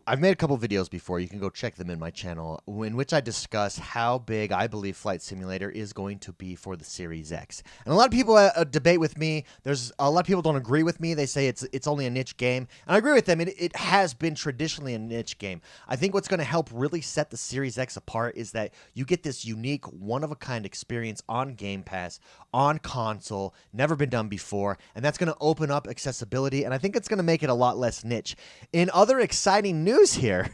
I've made a couple videos before. You can go check them in my channel, in which I discuss how big I believe Flight Simulator is going to be for the Series X. And a lot of people debate with me. There's a lot of people don't agree with me. They say it's only a niche game, and I agree with them. It has been traditionally a niche game. I think what's going to help really set the Series X apart is that you get this unique, one-of-a-kind experience on Game Pass, on console, never been done before, and that's going to open up accessibility, and I think it's going to make it a lot less niche. In other exciting news here,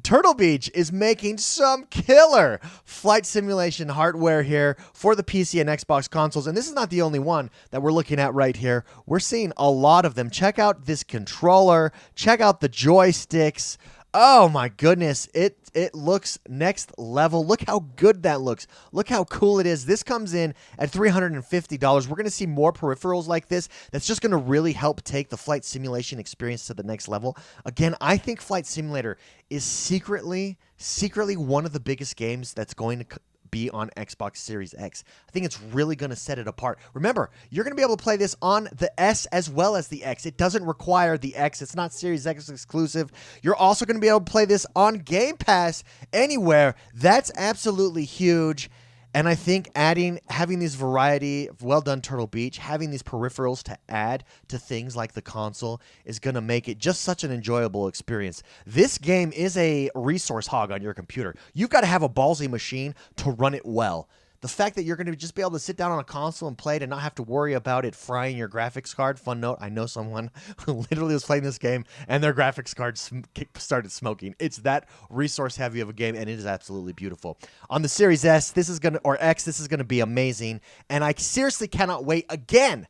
Turtle Beach is making some killer flight simulation hardware here for the PC and Xbox consoles, and this is not the only one that we're looking at right here. We're seeing a lot of them. Check out this controller. Check out the joysticks. Oh my goodness, it looks next level. Look how good that looks. Look how cool it is. This comes in at $350. We're going to see more peripherals like this. That's just going to really help take the flight simulation experience to the next level. Again, I think Flight Simulator is secretly one of the biggest games that's going to be on Xbox Series X. I think it's really going to set it apart. Remember, you're going to be able to play this on the S as well as the X. It doesn't require the X. It's not Series X exclusive. You're also going to be able to play this on Game Pass anywhere. That's absolutely huge. And I think having this variety, well done Turtle Beach, having these peripherals to add to things like the console is going to make it just such an enjoyable experience. This game is a resource hog on your computer. You've got to have a ballsy machine to run it well. The fact that you're going to just be able to sit down on a console and play it and not have to worry about it frying your graphics card. Fun note, I know someone who literally was playing this game and their graphics card started smoking. It's that resource heavy of a game, and it is absolutely beautiful. On the Series S, or X, this is going to be amazing, and I seriously cannot wait again.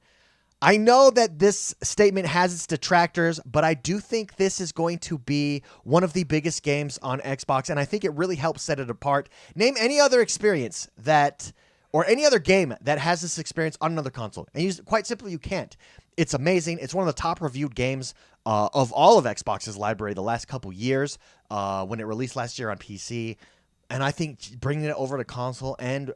I know that this statement has its detractors, but I do think this is going to be one of the biggest games on Xbox, and I think it really helps set it apart. Name any other experience or any other game that has this experience on another console, and quite simply, you can't. It's amazing. It's one of the top reviewed games of all of Xbox's library the last couple years when it released last year on PC, and I think bringing it over to console and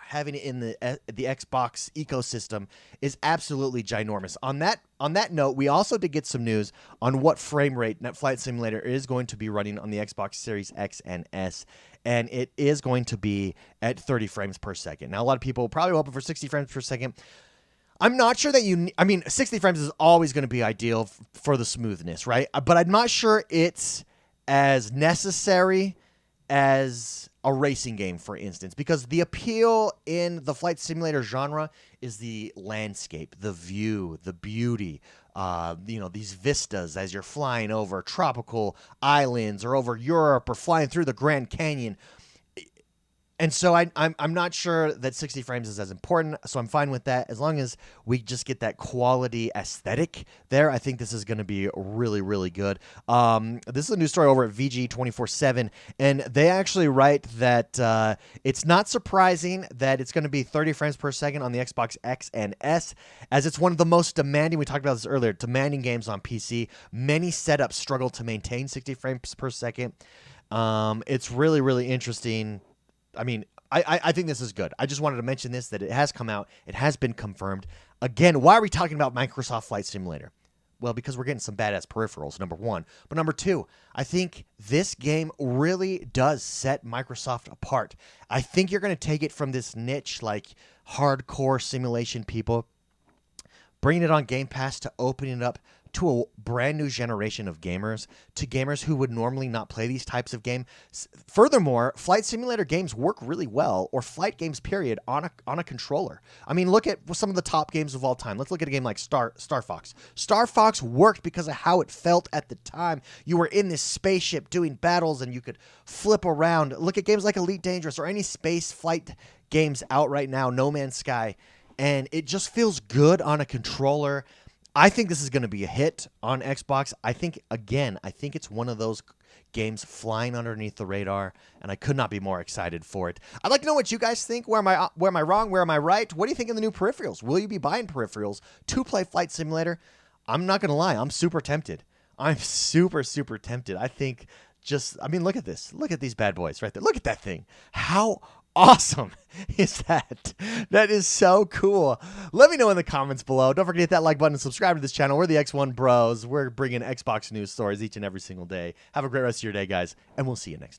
having it in the Xbox ecosystem is absolutely ginormous. On that note, we also did get some news on what frame rate Flight Simulator is going to be running on the Xbox Series X and S, and it is going to be at 30 frames per second. Now, a lot of people probably hoping for 60 frames per second. I'm not sure that 60 frames is always going to be ideal for the smoothness, right? But I'm not sure it's as necessary as a racing game, for instance, because the appeal in the flight simulator genre is the landscape, the view, the beauty, these vistas as you're flying over tropical islands or over Europe or flying through the Grand Canyon. And so I'm not sure that 60 frames is as important, so I'm fine with that. As long as we just get that quality aesthetic there, I think this is going to be really, really good. This is a news story over at VG247, and they actually write that it's not surprising that it's going to be 30 frames per second on the Xbox X and S, as it's one of the most demanding, we talked about this earlier, demanding games on PC. Many setups struggle to maintain 60 frames per second. It's really, really interesting. I think this is good. I just wanted to mention this, that it has come out. It has been confirmed. Again, why are we talking about Microsoft Flight Simulator? Well, because we're getting some badass peripherals, number one. But number two, I think this game really does set Microsoft apart. I think you're going to take it from this niche, like hardcore simulation people, bringing it on Game Pass to opening it up to a brand new generation of gamers, to gamers who would normally not play these types of games. Furthermore, flight simulator games work really well, or flight games period, on a controller. Look at some of the top games of all time. Let's look at a game like Star Fox. Star Fox worked because of how it felt at the time. You were in this spaceship doing battles and you could flip around. Look at games like Elite Dangerous or any space flight games out right now, No Man's Sky, and it just feels good on a controller. I think this is going to be a hit on Xbox. I think it's one of those games flying underneath the radar, and I could not be more excited for it. I'd like to know what you guys think. Where am I wrong? Where am I right? What do you think of the new peripherals? Will you be buying peripherals to play Flight Simulator? I'm not going to lie. I'm super tempted. I'm super, super tempted. I think look at this. Look at these bad boys right there. Look at that thing. How awesome is that? That is so cool. Let me know in the comments below. Don't forget to hit that like button and subscribe to this channel. We're the X1 Bros. We're bringing Xbox news stories each and every single day. Have a great rest of your day, guys, and we'll see you next time.